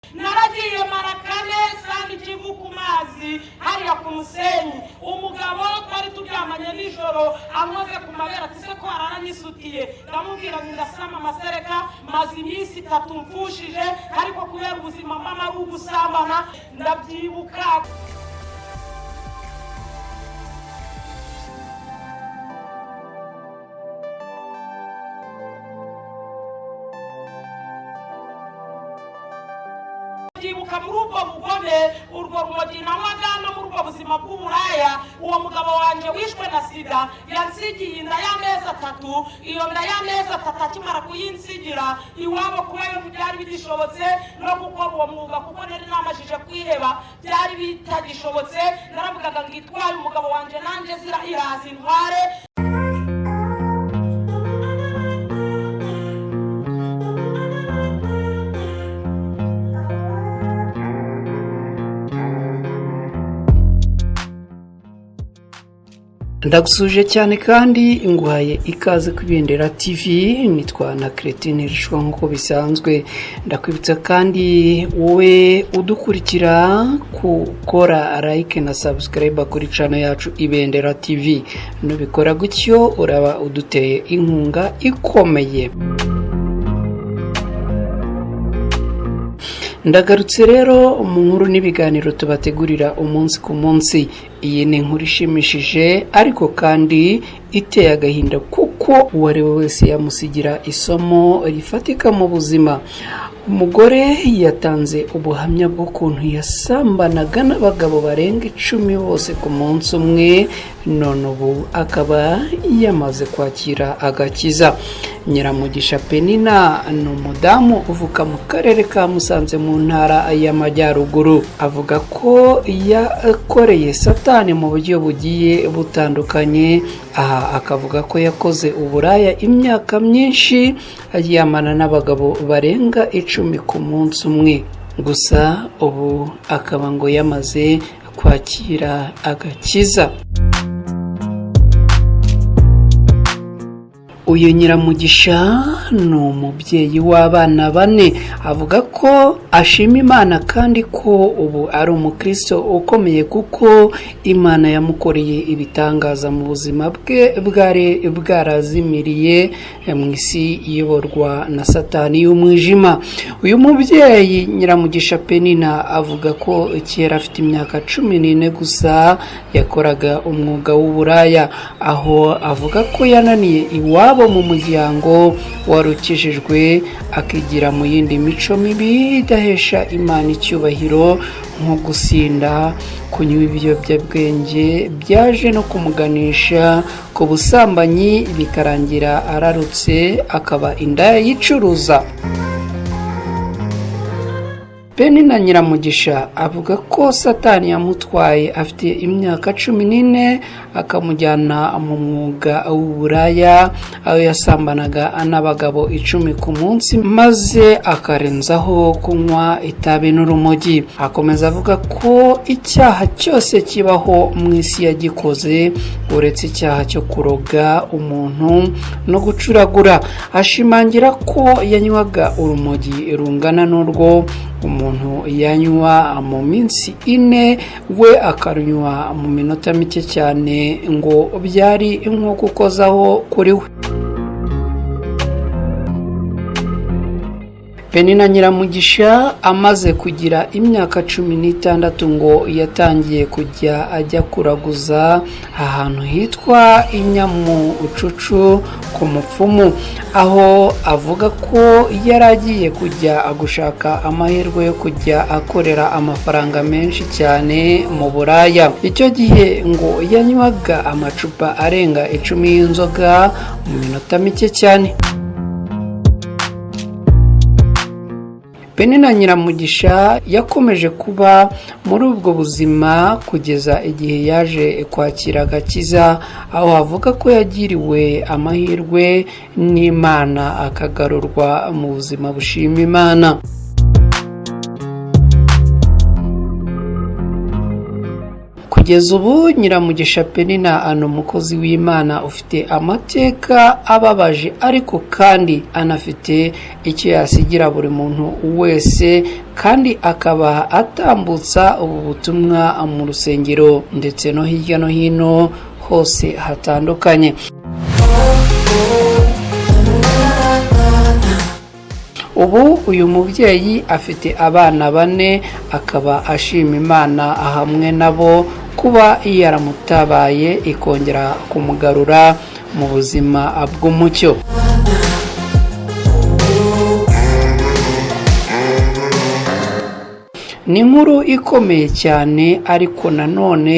naragiye marakane sanga ikivu ku mazi hariya ku musenyi umugabo twari turyamanye nijoro amwoze ku mabere ati se ko araranyisutiye ndamubwira ngo ndasama amasereka maze iminsi 3 mfushije ariko kubera ubuzima mama ari ugusambana ndabyibuka ndibuka muri ubwo bugome urwo rumogi n'amagana muri ubwo buzima bw'uburaya uwo mugabo wanje wishwe na sida yansigiye inda y'amezi 3 iyo nda y'amezi 3 akimara kuyinsigira iwabo kuba yo byari bidishobotse no gukora uwo mwuga kuko nari namajije kwiheba byari bitagishobotse naravugaga ngitwaye umugabo wanje nanje zira irazi ntware Ndagusuje cyane kandi nguhaye ikaze ku Ibendera TV nitwa na Cretine rishwa nko bisanzwe ndakwibutsa kandi wowe udukurikira gukora like na subscribe kuri channel yacu Ibendera TV nubikora gutyo uraba uduteye inkunga ikomeye. Ndagarutse rero mu nkuru n'ibiganiro tubategurira umunsi ku munsi. Iyi ni inkuru ishimishije ariko kandi iteye agahinda kuko uwari wese yamusigira isomo rifatika mu buzima. Umugore yatanze ubuhamya bw'ukuntu yasambanaga n'abagabo barenga 10 bose ku munsi umwe none ubu akaba yamaze kwakira agakiza. Nyiramugisha Peninah ni umudamu uvuka mu karere ka Musanze mu ntara y'Amajyaruguru. Avuga ko yakoreye Satani mu buryo bugiye butandukanye. Aha akavuga ko yakoze uburaya imyaka myinshi yamana n'abagabo barenga 10 ku munsi umwe. Gusa ubu akaba ngo yamaze kwakira agakiza. Uyu Nyiramugisha ni umubyeyi w'abana 4 avuga ko ashima Imana kandi ko ubu ari umukristo ukomeye kuko Imana yamukoreye ibitangaza mu buzima bwe bwarazimiriye mu isi iyoborwa na Satani y'umwijima. Uyu mubyeyi Nyiramugisha Peninah avuga ko kera afite imyaka 14 gusa yakoraga umwuga w'uburaya, aho avuga ko yananiye iwabo mu muryango warukijijwe akigira mu yindi mico mibi idahesha Imana icyubahiro nko gusinda, kunywa ibiyobyabwenge byaje no kumuganisha ku busambanyi bikarangira ararutse akaba indaya yicuruza. Peninah Nyiramugisha avuga ko Satani yamutwaye afite imyaka 14 akamujyana mu mwuga w'uburaya aho yasambanaga n'abagabo 10 ku munsi maze akarenzaho kunywa itabi n'urumogi. Akomeza avuga ko icyaha cyose kibaho mu isi yagikoze uretse icyaha cyo kuroga umuntu no gucuragura. Ashimangira ko yanywaga urumogi rungana n'urwo umuntu yanywa mu minsi 4 we akarunywa mu minota mike cyane ngo byari nko gukozaho kuri we. Peninah Nyiramugisha amaze kugira imyaka 16 ngo yatangiye kujya ajya kuraguza ahantu hitwa Inyamu Ucucu ku Mupfumu, aho avuga ko yaragiye kujya gushaka amahirwe yo kujya akorera amafaranga menshi cyane mu buraya. Icyo gihe ngo yanywaga amacupa arenga 10 y'inzoga mu minota mike cyane. Peninah Nyiramugisha yakomeje kuba muri ubwo buzima kugeza igihe yaje kwakira agakiza, aho avuga ko yagiriwe amahirwe n'Imana akagarurwa mu buzima bushima Imana. kugeza ubu Nyiramugisha Peninah ano mukozi w'Imana ufite amateka ababaje ariko kandi anafite icyo yasigira buri muntu wese kandi akaba atambutsa ubu butumwa mu rusengero ndetse no hirya no hino hose hatandukanye. Ubu uyu mubyeyi afite abana 4 akaba ashima Imana hamwe nabo kuba yaramutabaye ikongera kumugarura mu buzima bw'umucyo. Ni inkuru ikomeye cyane ariko nanone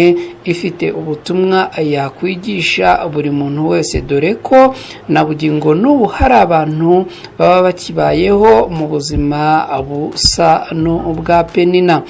ifite ubutumwa yakwigisha buri muntu wese, dore ko na bugingo n'ubu hari abantu baba bakibayeho mu buzima busa n'ubwa Peninah.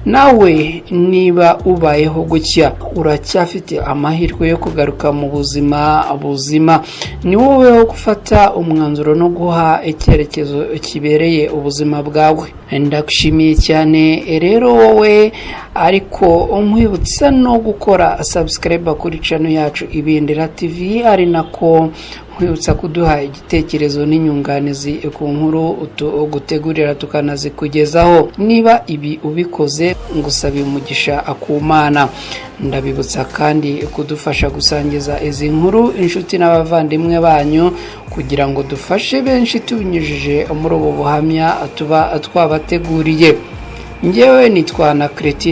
Nawe niba ubayeho gutya uracyafite amahirwe yo kugaruka mu buzima buzima. Ni wowe wo gufata umwanzuro no guha icyerekezo kibereye ubuzima bwawe. Ndagushimiye cyane rero wowe, ariko nkwibutsa no gukora subscribe kuri channel yacu Ibendera TV, ari nako nkwibutsa kuduha igitekerezo n'inyunganizi ku nkuru gutegurira tukanazikugezaho. Niba ibi ubikoze ngusaba umugisha akumana. Ndabibutsa kandi kudufasha gusangiza izi nkuru inshuti n'abavandimwe banyu kugira ngo dufashe benshi tubinyujije muri ubu buhamya tuba twabateguriye. Njyewe nitwa na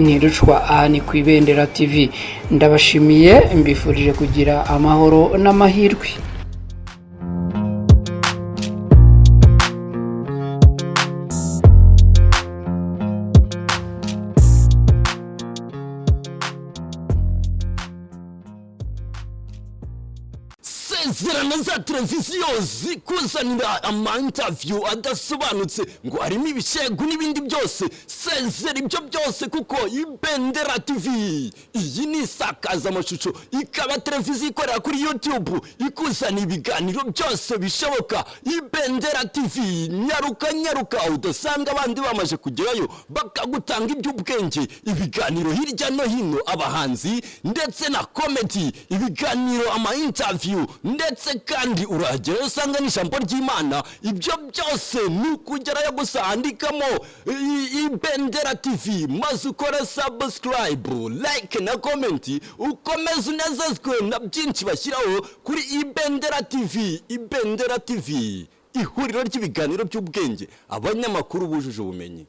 Ntirucwa, aha ni ku Ibendera TV. Ndabashimiye, mbifurije kugira amahoro n'amahirwe. Sezerano za televiziyo zikuzanira ama-interview adasobanutse ngo harimo ibishegu n'ibindi byose. Sezera ibyo byose kuko Ibendera TV iyi ni isakaza amashusho, ikaba televiziyo ikorera kuri YouTube ikuzana ibiganiro byose bishoboka. Ibendera TV, nyaruka udasanga abandi bamaje kugerayo bakagutanga iby'ubwenge, ibiganiro hirya no hino, abahanzi ndetse na comedy, ibiganiro ama-interview ndetse kandi uragera usanga n'ijambo ry'Imana. Ibyo byose nukugerayo gusa andikamo Ibendera TV maze ukora subscribe, like na comment, ukomeze unezezwe na byinshi bashyiraho kuri Ibendera TV. Ibendera TV, ihuriro ry'ibiganiro by'ubwenge, abanyamakuru bujuje ubumenyi.